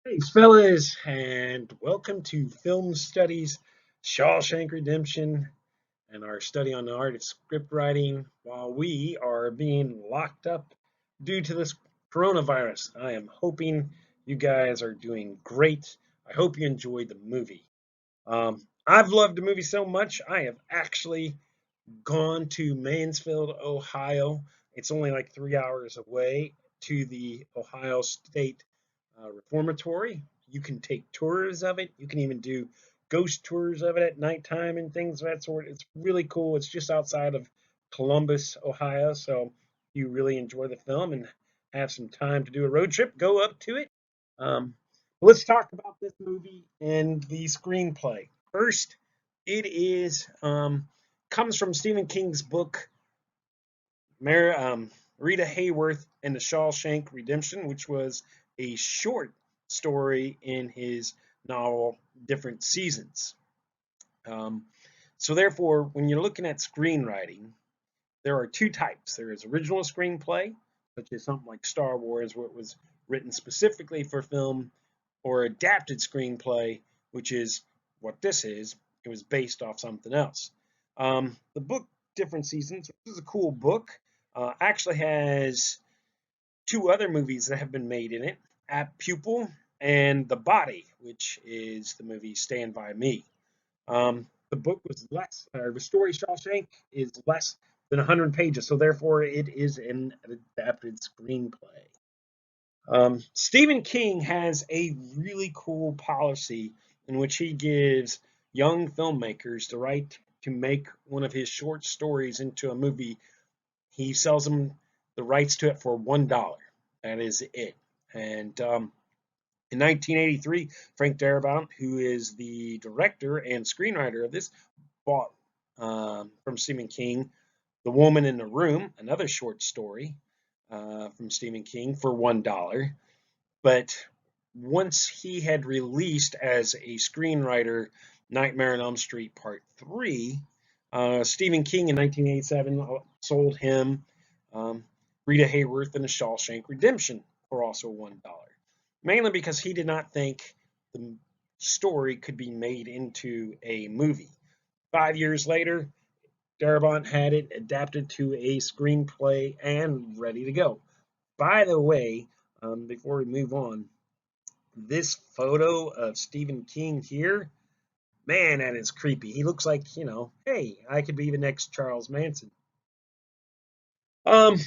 Hey, fellas, and welcome to Film Studies Shawshank Redemption and our study on the art of script writing while we are being locked up due to this coronavirus. I am hoping you guys are doing great. I hope you enjoyed the movie. I've loved the movie so much, I have actually gone to Mansfield, Ohio. It's only like 3 hours away to the Ohio State Reformatory. You can take tours of it. You can even do ghost tours of it at nighttime and things of that sort. It's really cool. It's just outside of Columbus, Ohio. So if you really enjoy the film and have some time to do a road trip, go up to it. Um, let's talk about this movie and the screenplay. First, it is comes from Stephen King's book, Rita Hayworth and the Shawshank Redemption, which was a short story in his novel Different Seasons. Um, so, therefore, when you're looking at screenwriting, there are two types. There is original screenplay, such as something like Star Wars, where it was written specifically for film, or adapted screenplay, which is what this is. It was based off something else. The book Different Seasons, which is a cool book, actually has two other movies that have been made in it: At Pupil and The Body, which is the movie Stand By Me. The book was less, the story Shawshank is less than 100 pages, so therefore it is an adapted screenplay. Stephen King has a really cool policy in which he gives young filmmakers the right to make one of his short stories into a movie. He sells them the rights to it for $1. That is it. And in 1983, Frank Darabont, who is the director and screenwriter of this, bought from Stephen King The Woman in the Room, another short story from Stephen King, for $1. But once he had released as a screenwriter Nightmare on Elm Street Part 3, Stephen King in 1987 sold him um, Rita Hayworth and The Shawshank Redemption for also $1, mainly because he did not think the story could be made into a movie. 5 years later, Darabont had it adapted to a screenplay and ready to go. By the way, before we move on, this photo of Stephen King here, man, that is creepy. He looks like, hey, I could be the next Charles Manson. Um,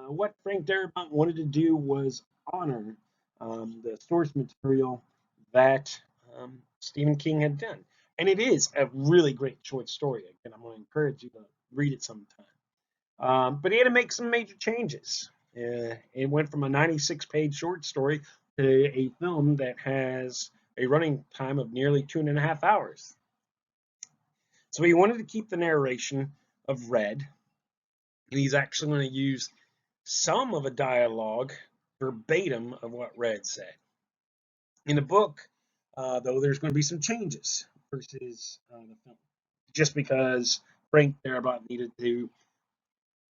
what Frank Darabont wanted to do was honor the source material that Stephen King had done. And it is a really great short story. Again, I'm going to encourage you to read it sometime. But he had to make some major changes. It went from a 96-page short story to a film that has a running time of nearly 2.5 hours. So he wanted to keep the narration of Red, and he's actually going to use some of a dialogue verbatim of what Red said. In the book, though, there's going to be some changes versus the film, just because Frank Darabont needed to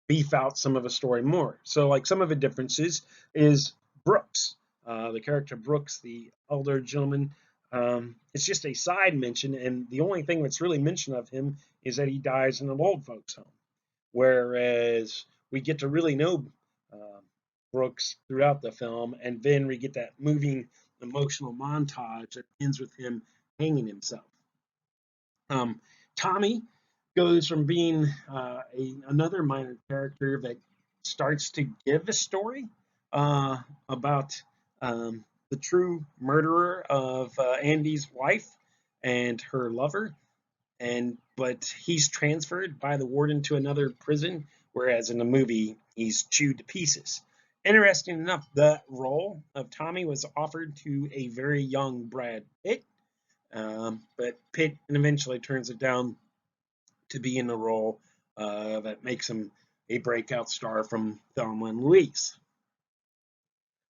beef out some of the story more. So, like, some of the differences is Brooks, the character Brooks, the elder gentleman. It's just a side mention, and the only thing that's really mentioned of him is that he dies in an old folks' home. Whereas we get to really know uh, Brooks throughout the film, and then we get that moving emotional montage that ends with him hanging himself. Um, Tommy goes from being another minor character that starts to give a story about the true murderer of Andy's wife and her lover, and but he's transferred by the warden to another prison, whereas in the movie he's chewed to pieces. Interesting enough, the role of Tommy was offered to a very young Brad Pitt, but Pitt eventually turns it down to be in the role that makes him a breakout star from Thelma and Louise.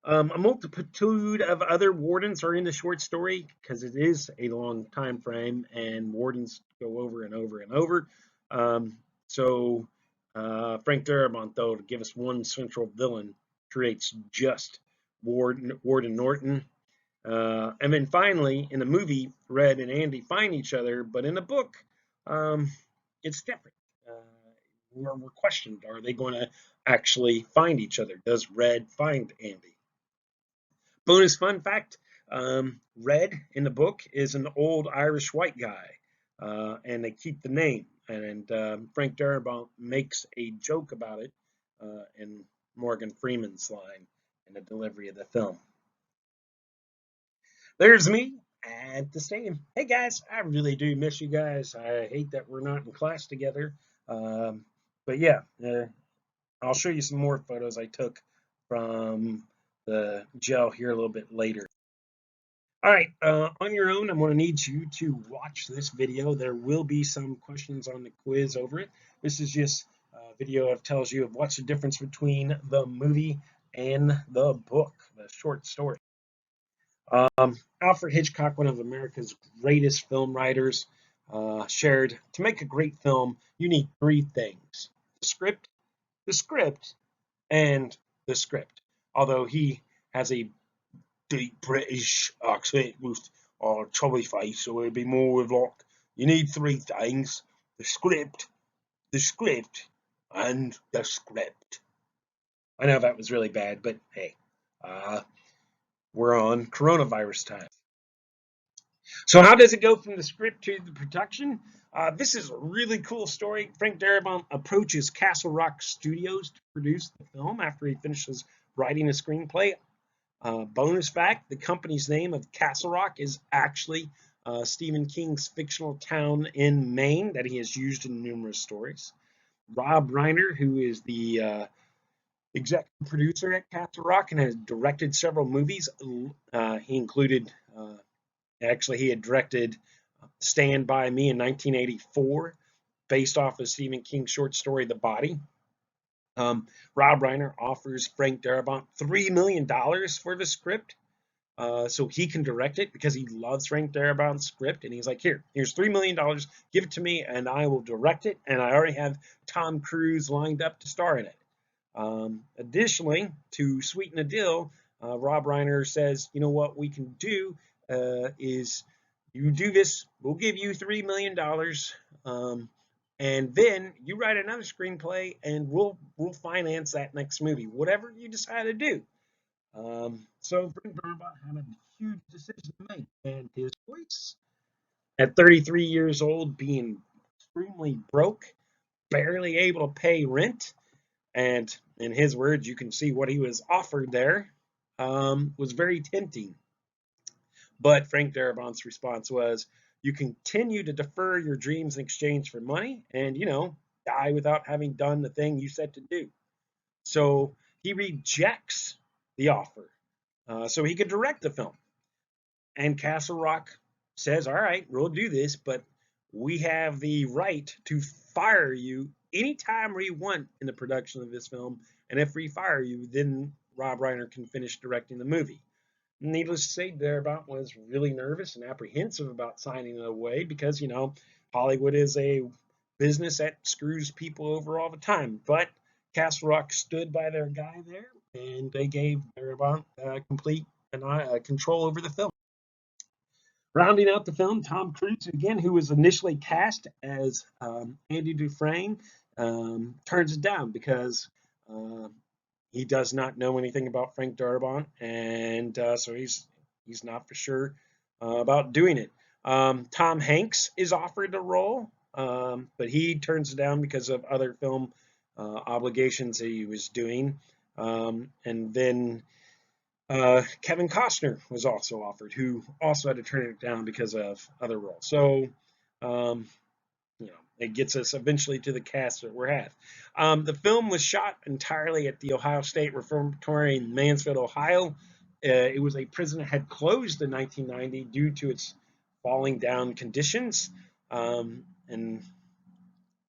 A multitude of other wardens are in the short story because it is a long time frame and wardens go over and over and over. So Frank Darabont, though, to give us one central villain, creates just Ward and Norton. And then finally, in the movie, Red and Andy find each other, but in the book, um, it's different. Uh, we're questioned. Are they going to actually find each other? Does Red find Andy? Bonus fun fact, Red in the book is an old Irish white guy, and they keep the name. And Frank Darabont makes a joke about it in Morgan Freeman's line in the delivery of the film. There's me at the stadium. Hey guys, I really do miss you guys. I hate that we're not in class together. Um, but yeah, I'll show you some more photos I took from the gel here a little bit later. All right, on your own, I'm going to need you to watch this video. There will be some questions on the quiz over it. This is just a video that tells you of what's the difference between the movie and the book, the short story. Alfred Hitchcock, one of America's greatest film writers, shared, to make a great film, you need three things: the script, and the script. Although he has a deep British accent with a chubby face, so it'd be more with like, you need three things: the script, and the script. I know that was really bad, but hey, we're on coronavirus time. So how does it go from the script to the production? This is a really cool story. Frank Darabont approaches Castle Rock Studios to produce the film after he finishes writing a screenplay. Bonus fact, the company's name of Castle Rock is actually Stephen King's fictional town in Maine that he has used in numerous stories. Rob Reiner, who is the executive producer at Castle Rock and has directed several movies, he included actually, he had directed Stand By Me in 1984, based off of Stephen King's short story, The Body. Rob Reiner offers Frank Darabont $3 million for the script so he can direct it because he loves Frank Darabont's script. And he's like, here's $3 million, give it to me, and I will direct it. And I already have Tom Cruise lined up to star in it. Additionally, to sweeten the deal, Rob Reiner says, you know what we can do is you do this, we'll give you $3 million, and then you write another screenplay, and we'll finance that next movie, whatever you decide to do. So Frank Darabont had a huge decision to make, and his choice, at 33 years old, being extremely broke, barely able to pay rent, and in his words, you can see what he was offered there, was very tempting. But Frank Darabont's response was, you continue to defer your dreams in exchange for money and, die without having done the thing you said to do. So he rejects the offer so he could direct the film. And Castle Rock says, all right, we'll do this, but we have the right to fire you anytime we want in the production of this film. And if we fire you, then Rob Reiner can finish directing the movie. Needless to say, Darabont was really nervous and apprehensive about signing it away because, Hollywood is a business that screws people over all the time. But Castle Rock stood by their guy there, and they gave Darabont complete control over the film. Rounding out the film, Tom Cruise, again, who was initially cast as Andy Dufresne, turns it down because he does not know anything about Frank Darabont, and so he's not for sure about doing it. Tom Hanks is offered the role, but he turns it down because of other film obligations that he was doing. And then Kevin Costner was also offered, who also had to turn it down because of other roles. So, it gets us eventually to the cast that we're at. The film was shot entirely at the Ohio State Reformatory in Mansfield, Ohio. It was a prison that had closed in 1990 due to its falling down conditions. And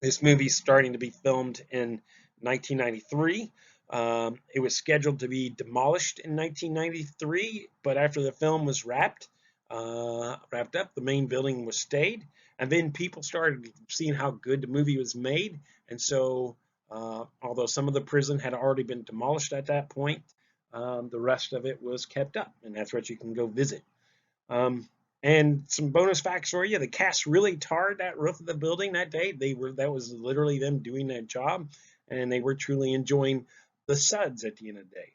this movie's starting to be filmed in 1993. It was scheduled to be demolished in 1993, but after the film was wrapped up, the main building was stayed, and then people started seeing how good the movie was made, and so although some of the prison had already been demolished at that point, The rest of it was kept up, and that's what you can go visit. Um, and some bonus facts for you: the cast really tarred that roof of the building that day. That was literally them doing that job, and they were truly enjoying the suds at the end of the day.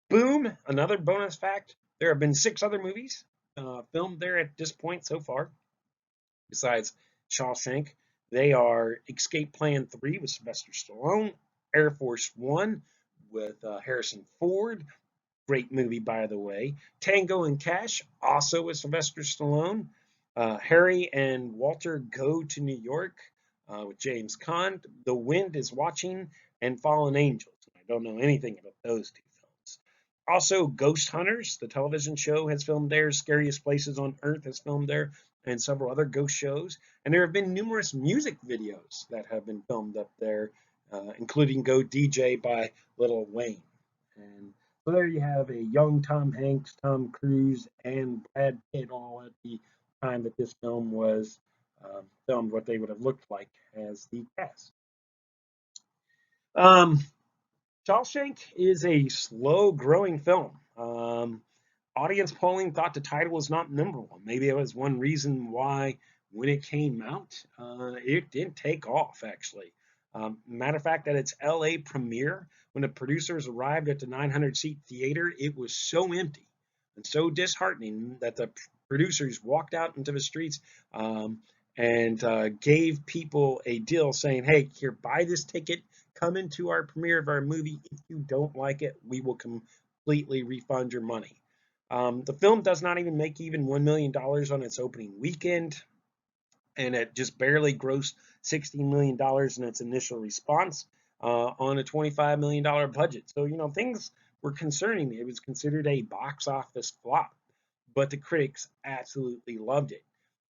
Boom! Another bonus fact: there have been 6 other movies filmed there at this point so far, besides Shawshank. They are Escape Plan 3 with Sylvester Stallone, Air Force One with Harrison Ford, great movie, by the way. Tango and Cash, also with Sylvester Stallone. Harry and Walter Go to New York with James Caan. The Wind is Watching, and Fallen Angels. I don't know anything about those 2 films. Also, Ghost Hunters, the television show, has filmed there. Scariest Places on Earth has filmed there, and several other ghost shows. And there have been numerous music videos that have been filmed up there, including Go DJ by Lil Wayne. And so there you have a young Tom Hanks, Tom Cruise, and Brad Pitt all at the time that this film was filmed, what they would have looked like as the cast. Um, Shawshank is a slow growing film. Audience polling thought the title was not number one. Maybe it was one reason why when it came out, it didn't take off, actually. Matter of fact, at its LA premiere, when the producers arrived at the 900-seat theater, it was so empty and so disheartening that the producers walked out into the streets and gave people a deal saying, hey, here, buy this ticket, come into our premiere of our movie. If you don't like it, we will completely refund your money. The film does not even make even $1 million on its opening weekend, and it just barely grossed $16 million in its initial response on a $25 million budget. So, things were concerning. It was considered a box office flop, but the critics absolutely loved it.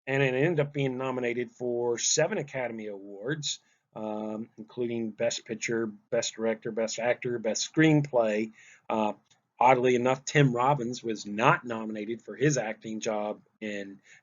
And it ended up being nominated for 7 Academy Awards, including Best Picture, Best Director, Best Actor, Best Screenplay. Oddly enough, Tim Robbins was not nominated for his acting job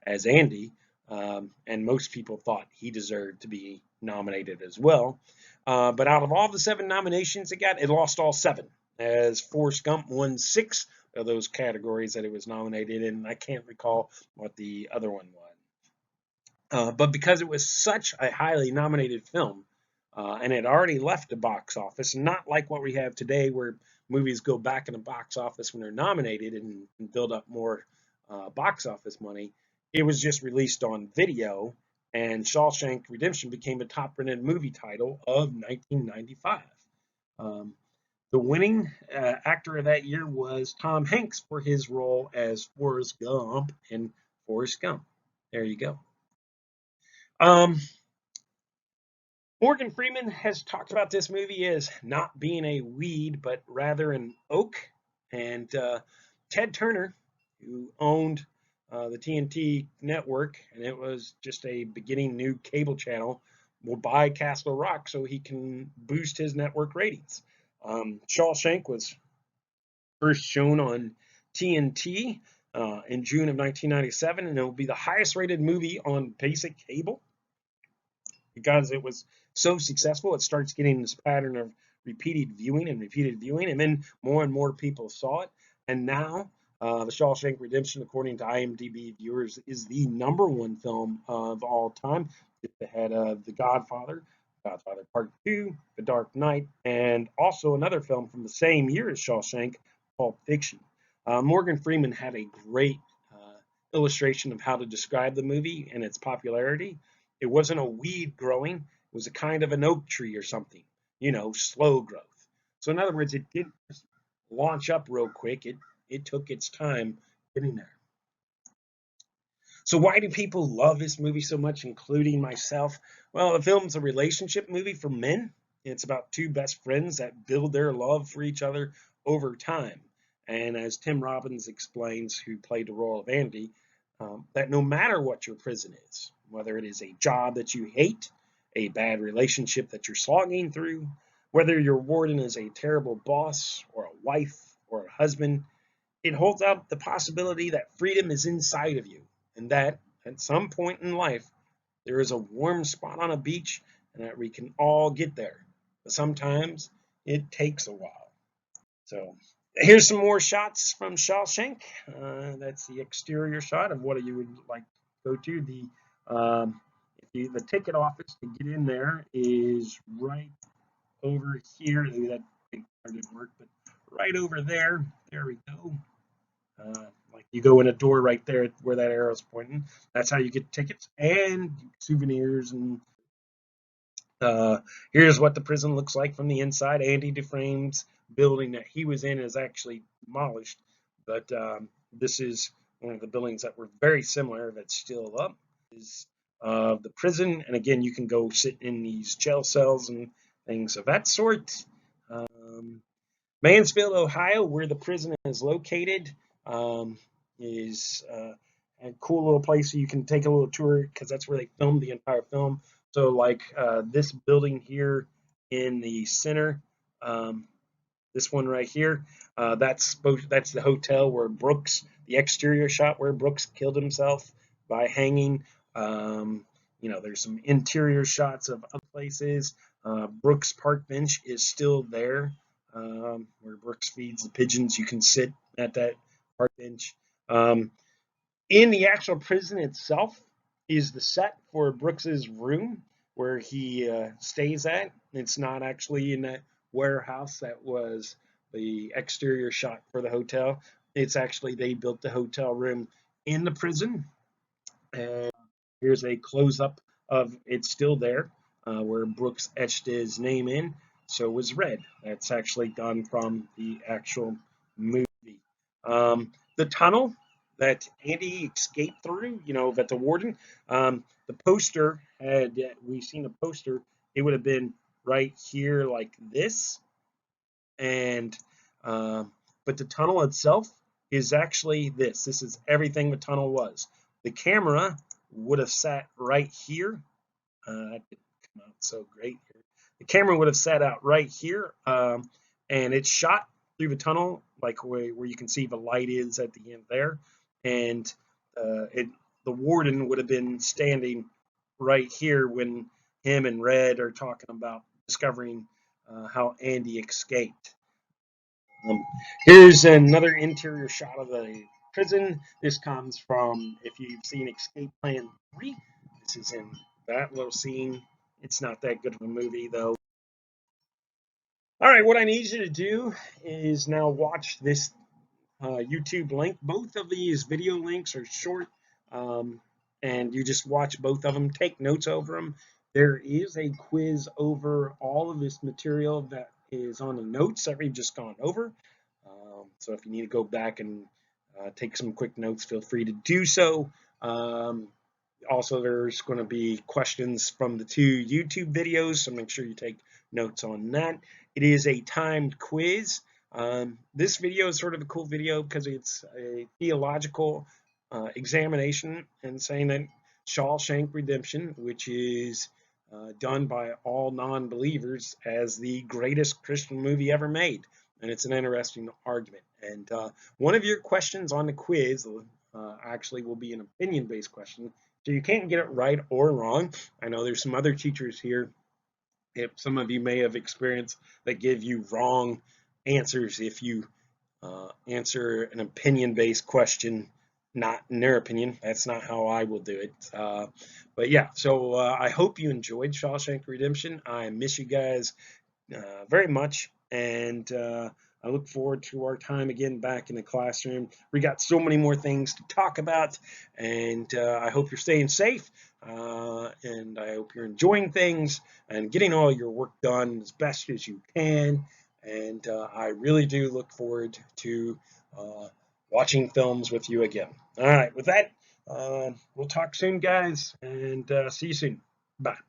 as Andy, and most people thought he deserved to be nominated as well. But out of all the 7 nominations it got, it lost all 7, as Forrest Gump won 6 of those categories that it was nominated in. I can't recall what the other one was. But because it was such a highly nominated film, and it already left the box office, not like what we have today where movies go back in the box office when they're nominated and build up more box office money, it was just released on video, and Shawshank Redemption became a top-rated movie title of 1995. Um, the winning actor of that year was Tom Hanks for his role as Forrest Gump in Forrest Gump. There you go. Morgan Freeman has talked about this movie as not being a weed, but rather an oak. And Ted Turner, who owned the TNT network, and it was just a beginning new cable channel, will buy Castle Rock so he can boost his network ratings. Shawshank was first shown on TNT in June of 1997, and it will be the highest rated movie on basic cable. Because it was so successful, it starts getting this pattern of repeated viewing, and then more and more people saw it. And now, The Shawshank Redemption, according to IMDb viewers, is the #1 film of all time. It's ahead of The Godfather, Godfather Part 2, The Dark Knight, and also another film from the same year as Shawshank, Pulp Fiction. Morgan Freeman had a great illustration of how to describe the movie and its popularity. It wasn't a weed growing, it was a kind of an oak tree or something, slow growth. So, in other words, it didn't just launch up real quick, it took its time getting there. So, why do people love this movie so much, including myself? Well, the film's a relationship movie for men. It's about 2 best friends that build their love for each other over time. And as Tim Robbins explains, who played the role of Andy, that no matter what your prison is, whether it is a job that you hate, a bad relationship that you're slogging through, whether your warden is a terrible boss or a wife or a husband, it holds out the possibility that freedom is inside of you, and that at some point in life there is a warm spot on a beach and that we can all get there. But sometimes it takes a while. So Here's some more shots from Shawshank. That's the exterior shot of what you would like to go to. The ticket office to get in there is right over here. That big part didn't work, but right over there. There we go. Like you go in a door right there where that arrow's pointing. That's how you get tickets and souvenirs. And here's what the prison looks like from the inside. Andy Dufresne's building that he was in is actually demolished, but this is one of the buildings that were very similar that's still up. Is the prison, and again, you can go sit in these jail cells and things of that sort. Um, Mansfield, Ohio, where the prison is located, is a cool little place. So you can take a little tour because that's where they filmed the entire film. So, like this building here in the center, um, this one right here, that's the hotel where Brooks, the exterior shot where Brooks killed himself by hanging. Um, there's some interior shots of other places. Brooks Park Bench is still there, where Brooks feeds the pigeons. You can sit at that park bench. Um, in the actual prison itself is the set for Brooks's room where he stays at. It's not actually in that warehouse that was the exterior shot for the hotel. It's actually they built the hotel room in the prison. And here's a close up of it's still there, where Brooks etched his name in. So was Red. That's actually done from the actual movie. The tunnel that Andy escaped through, that the warden, the poster had we seen the poster, it would have been right here like this, and but the tunnel itself is actually this. This is everything the tunnel was. The camera would have sat right here. That didn't come out so great here. The camera would have sat out right here, and it shot through the tunnel, like where you can see the light is at the end there, and the warden would have been standing right here when him and Red are talking about discovering how Andy escaped. Um, Here's another interior shot of the prison. This comes from, if you've seen Escape Plan 3, this is in that little scene. It's not that good of a movie, though. All right, what I need you to do is now watch this YouTube link. Both of these video links are short, um, and you just watch both of them. Take notes over them. There is a quiz over all of this material that is on the notes that we've just gone over. So if you need to go back and take some quick notes, feel free to do so. Also, there's going to be questions from the 2 YouTube videos, so make sure you take notes on that. It is a timed quiz. This video is sort of a cool video because it's a theological examination and saying that Shawshank Redemption, which is done by all non-believers as the greatest Christian movie ever made. And it's an interesting argument. And one of your questions on the quiz actually will be an opinion-based question. So you can't get it right or wrong. I know there's some other teachers here, if some of you may have experienced, that give you wrong answers if you answer an opinion-based question, not in their opinion. That's not how I will do it. But yeah, so I hope you enjoyed Shawshank Redemption. I miss you guys very much, and I look forward to our time again back in the classroom. We got so many more things to talk about, and I hope you're staying safe, and I hope you're enjoying things and getting all your work done as best as you can. And I really do look forward to watching films with you again. All right, with that, we'll talk soon, guys, and see you soon. Bye.